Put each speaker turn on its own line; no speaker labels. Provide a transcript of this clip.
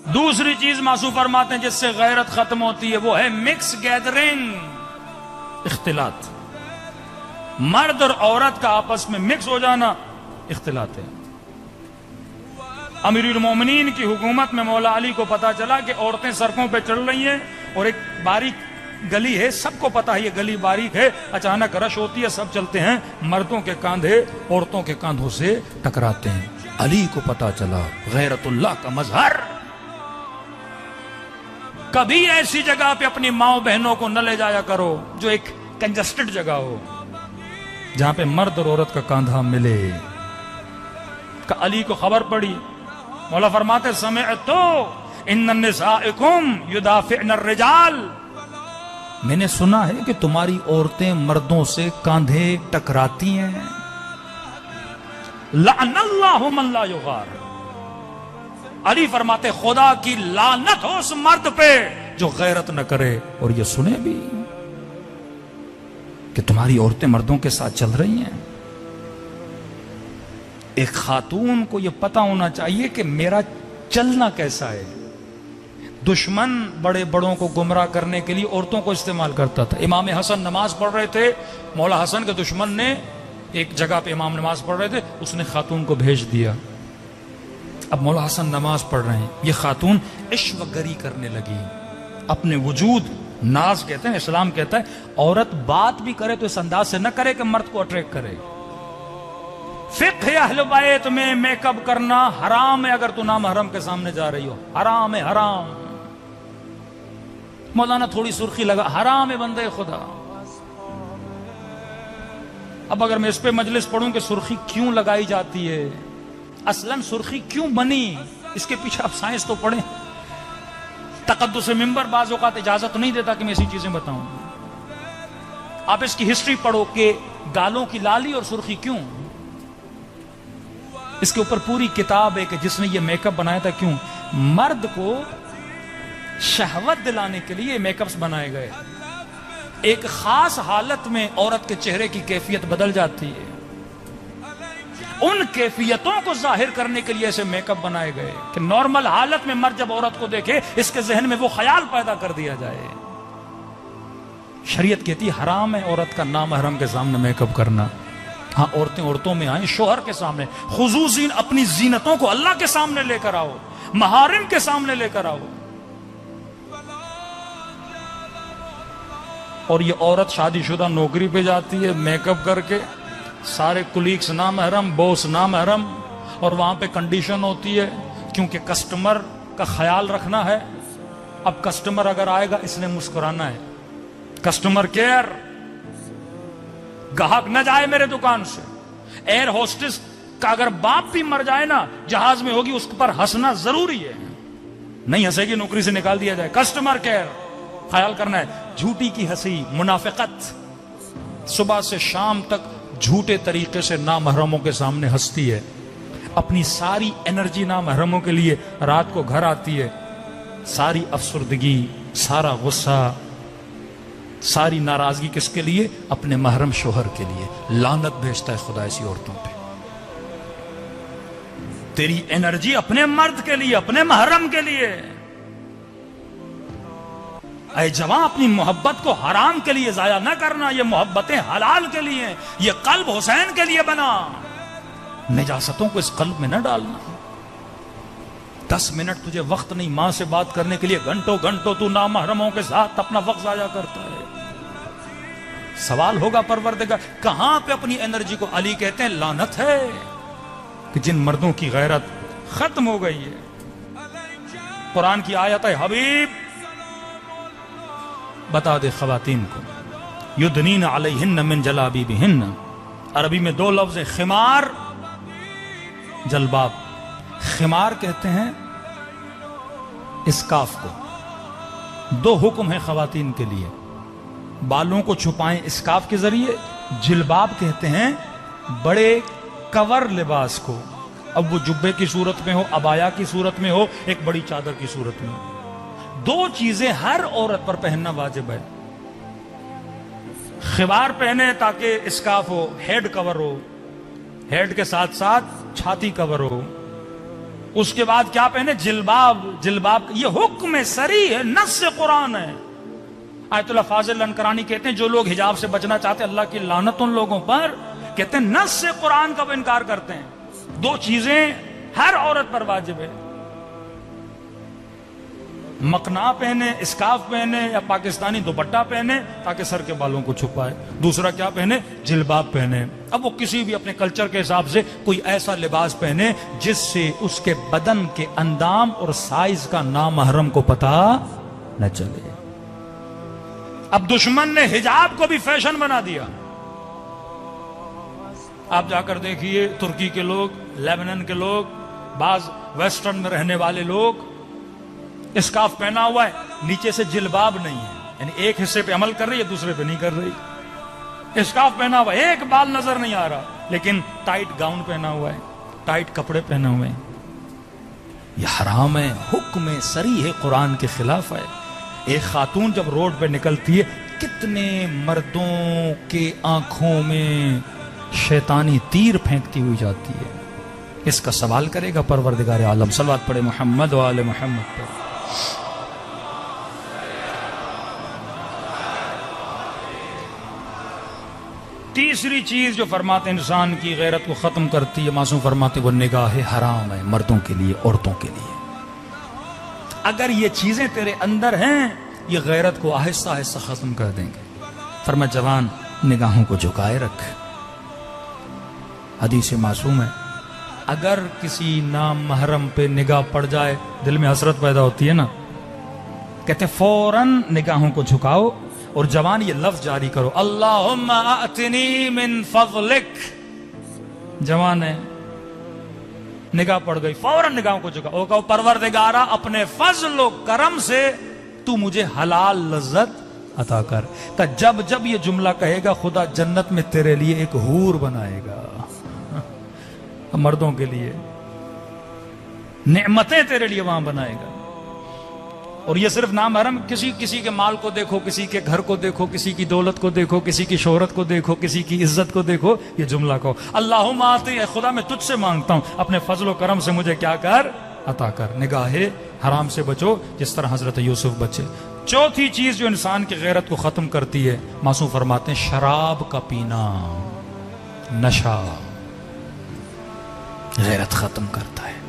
دوسری چیز معصوم فرماتے ہیں جس سے غیرت ختم ہوتی ہے وہ ہے مکس گیدرنگ، اختلاط. مرد اور عورت کا آپس میں مکس ہو جانا اختلاط ہے. امیر المومنین کی حکومت میں مولا علی کو پتا چلا کہ عورتیں سڑکوں پہ چل رہی ہیں اور ایک باریک گلی ہے، سب کو پتا ہے یہ گلی باریک ہے، اچانک رش ہوتی ہے، سب چلتے ہیں، مردوں کے کاندھے عورتوں کے کاندھوں سے ٹکراتے ہیں. علی کو پتا چلا غیرت اللہ کا مظہر. کبھی ایسی جگہ پہ اپنی ماں بہنوں کو نہ لے جایا کرو جو ایک کنجسٹڈ جگہ ہو، جہاں پہ مرد اور عورت کا کاندھا ملے. علی کو خبر پڑی، مولا فرماتے سمعتو ان النسائکم یدافعن الرجال، میں نے سنا ہے کہ تمہاری عورتیں مردوں سے کاندھے ٹکراتی ہیں. لعن اللہ من لا یغار، علی فرماتے خدا کی لعنت ہو اس مرد پہ جو غیرت نہ کرے اور یہ سنے بھی کہ تمہاری عورتیں مردوں کے ساتھ چل رہی ہیں. ایک خاتون کو یہ پتا ہونا چاہیے کہ میرا چلنا کیسا ہے. دشمن بڑے بڑوں کو گمراہ کرنے کے لیے عورتوں کو استعمال کرتا تھا. امام حسن نماز پڑھ رہے تھے، مولا حسن کے دشمن نے ایک جگہ پہ امام نماز پڑھ رہے تھے، اس نے خاتون کو بھیج دیا. اب مولا حسن نماز پڑھ رہے ہیں، یہ خاتون عشوہ گری کرنے لگی. اپنے وجود، ناز کہتے ہیں، اسلام کہتا ہے عورت بات بھی کرے تو اس انداز سے نہ کرے کہ مرد کو اٹریکٹ کرے. فقہ اہل بیت میں میک اپ کرنا حرام ہے اگر تو نامحرم کے سامنے جا رہی ہو، حرام ہے، حرام. مولانا تھوڑی سرخی لگا، حرام ہے بندے خدا. اب اگر میں اس پہ مجلس پڑھوں کہ سرخی کیوں لگائی جاتی ہے، اصلاً سرخی کیوں بنی، اس کے پیچھے آپ سائنس تو پڑھیں. تقدس ممبر بعض اوقات اجازت نہیں دیتا کہ میں ایسی چیزیں بتاؤں. آپ اس کی ہسٹری پڑھو کہ گالوں کی لالی اور سرخی کیوں، اس کے اوپر پوری کتاب ہے کہ جس نے یہ میک اپ بنایا تھا کیوں. مرد کو شہوت دلانے کے لیے میک اپس بنائے گئے. ایک خاص حالت میں عورت کے چہرے کی کیفیت بدل جاتی ہے، ان کیفیتوں کو ظاہر کرنے کے لیے ایسے میک اپ بنائے گئے کہ نارمل حالت میں مرد جب عورت کو دیکھے اس کے ذہن میں وہ خیال پیدا کر دیا جائے. شریعت کہتی ہے حرام ہے عورت کا نامحرم کے سامنے میک اپ کرنا. ہاں عورتیں عورتوں میں آئیں، شوہر کے سامنے خصوصاً اپنی زینتوں کو اللہ کے سامنے لے کر آؤ، محارم کے سامنے لے کر آؤ. اور یہ عورت شادی شدہ نوکری پہ جاتی ہے میک اپ کر کے، سارے کولیگز نامحرم، باس نامحرم، اور وہاں پہ کنڈیشن ہوتی ہے کیونکہ کسٹمر کا خیال رکھنا ہے. اب کسٹمر اگر آئے گا اس نے مسکرانا ہے، کسٹمر کیئر، گاہک نہ جائے میرے دکان سے. ایئر ہوسٹس کا اگر باپ بھی مر جائے نا جہاز میں ہوگی، اس پر ہنسنا ضروری ہے، نہیں ہنسے گی نوکری سے نکال دیا جائے. کسٹمر کیئر خیال کرنا ہے. جھوٹی کی ہنسی، منافقت، صبح سے شام تک جھوٹے طریقے سے نامحرموں کے سامنے ہنستی ہے، اپنی ساری انرجی نامحرموں کے لیے رات کو گھر آتی ہے، ساری افسردگی، سارا غصہ، ساری ناراضگی کس کے لیے؟ اپنے محرم شوہر کے لیے. لعنت بھیجتا ہے خدا ایسی عورتوں پہ. تیری انرجی اپنے مرد کے لیے، اپنے محرم کے لیے. اے جوان اپنی محبت کو حرام کے لیے ضائع نہ کرنا، یہ محبتیں حلال کے لیے، یہ قلب حسین کے لیے بنا، نجاستوں کو اس قلب میں نہ ڈالنا. 10 منٹ تجھے وقت نہیں ماں سے بات کرنے کے لیے، گھنٹوں گھنٹوں تو نامحرموں کے ساتھ اپنا وقت ضائع کرتا ہے. سوال ہوگا پروردگار کہاں پہ اپنی انرجی کو. علی کہتے ہیں لعنت ہے کہ جن مردوں کی غیرت ختم ہو گئی ہے. قرآن کی آیت ہے حبیب بتا دے خواتین کو یدنین علیہن من جلابیبہن. عربی میں 2 لفظ ہیں، خمار، جلباب. خمار کہتے ہیں اسکاف کو. 2 حکم ہیں خواتین کے لیے، بالوں کو چھپائیں اسکاف کے ذریعے. جلباب کہتے ہیں بڑے کور لباس کو، اب وہ جبے کی صورت میں ہو، عبایا کی صورت میں ہو، ایک بڑی چادر کی صورت میں ہو. 2 چیزیں ہر عورت پر پہننا واجب ہے. خمار پہنے تاکہ اسکاف ہو، ہیڈ کور ہو، ہیڈ کے ساتھ ساتھ چھاتی کور ہو. اس کے بعد کیا پہنے؟ جلباب. جلباب یہ حکم سری ہے، نص قرآن ہے. آیت اللہ فاضل انکرانی کہتے ہیں جو لوگ حجاب سے بچنا چاہتے ہیں اللہ کی لعنت ان لوگوں پر، کہتے ہیں نص قرآن کا وہ انکار کرتے ہیں. دو چیزیں ہر عورت پر واجب ہے، مقنا پہنے، اسکارف پہنے یا پاکستانی دوپٹہ پہنے تاکہ سر کے بالوں کو چھپائے. دوسرا کیا پہنے؟ جلباب پہنے. اب وہ کسی بھی اپنے کلچر کے حساب سے کوئی ایسا لباس پہنے جس سے اس کے بدن کے اندام اور سائز کا نامحرم کو پتہ نہ چلے. اب دشمن نے حجاب کو بھی فیشن بنا دیا. آپ جا کر دیکھیے ترکی کے لوگ، لیبنان کے لوگ، بعض ویسٹرن میں رہنے والے لوگ اسکارف پہنا ہوا ہے، نیچے سے جلباب نہیں ہے، یعنی ایک حصے پہ عمل کر رہی ہے دوسرے پہ نہیں کر رہی. اسکارف پہنا ہوا ہے، ایک بال نظر نہیں آ رہا، لیکن ٹائٹ گاؤن پہنا ہوا ہے، ٹائٹ کپڑے پہنے ہوئے ہیں. یہ حرام ہے، حکم صریح ہے، قرآن کے خلاف ہے. ایک خاتون جب روڈ پہ نکلتی ہے کتنے مردوں کے آنکھوں میں شیطانی تیر پھینکتی ہوئی جاتی ہے. اس کا سوال کرے گا پروردگار عالم. صلوات پڑھے محمد و آل محمد پر. تیسری چیز جو فرماتے انسان کی غیرت کو ختم کرتی ہے، معصوم فرماتے وہ نگاہ حرام ہے، مردوں کے لیے، عورتوں کے لیے. اگر یہ چیزیں تیرے اندر ہیں یہ غیرت کو آہستہ آہستہ ختم کر دیں گے. فرما جوان نگاہوں کو جھکائے رکھ. حدیث معصوم ہے اگر کسی نام محرم پہ نگاہ پڑ جائے دل میں حسرت پیدا ہوتی ہے نا، کہتے فوراً نگاہوں کو جھکاؤ اور جوان یہ لفظ جاری کرو، اللہم آتنی من فضلک. جوان ہے نگاہ پڑ گئی، فوراً نگاہوں کو جھکاؤ، کہو پروردگارا اپنے فضل و کرم سے تو مجھے حلال لذت عطا کر. کہ جب جب یہ جملہ کہے گا خدا جنت میں تیرے لیے ایک حور بنائے گا، مردوں کے لیے نعمتیں تیرے لیے وہاں بنائے گا. اور یہ صرف نامحرم، کسی کے مال کو دیکھو، کسی کے گھر کو دیکھو، کسی کی دولت کو دیکھو، کسی کی شہرت کو دیکھو، کسی کی عزت کو دیکھو، یہ جملہ کہو اللہم آتی، اے خدا میں تجھ سے مانگتا ہوں اپنے فضل و کرم سے مجھے کیا کر؟ عطا کر. نگاہ حرام سے بچو جس طرح حضرت یوسف بچے. چوتھی چیز جو انسان کی غیرت کو ختم کرتی ہے، معصوم فرماتے ہیں شراب کا پینا، نشہ غیرت ختم کرتا ہے.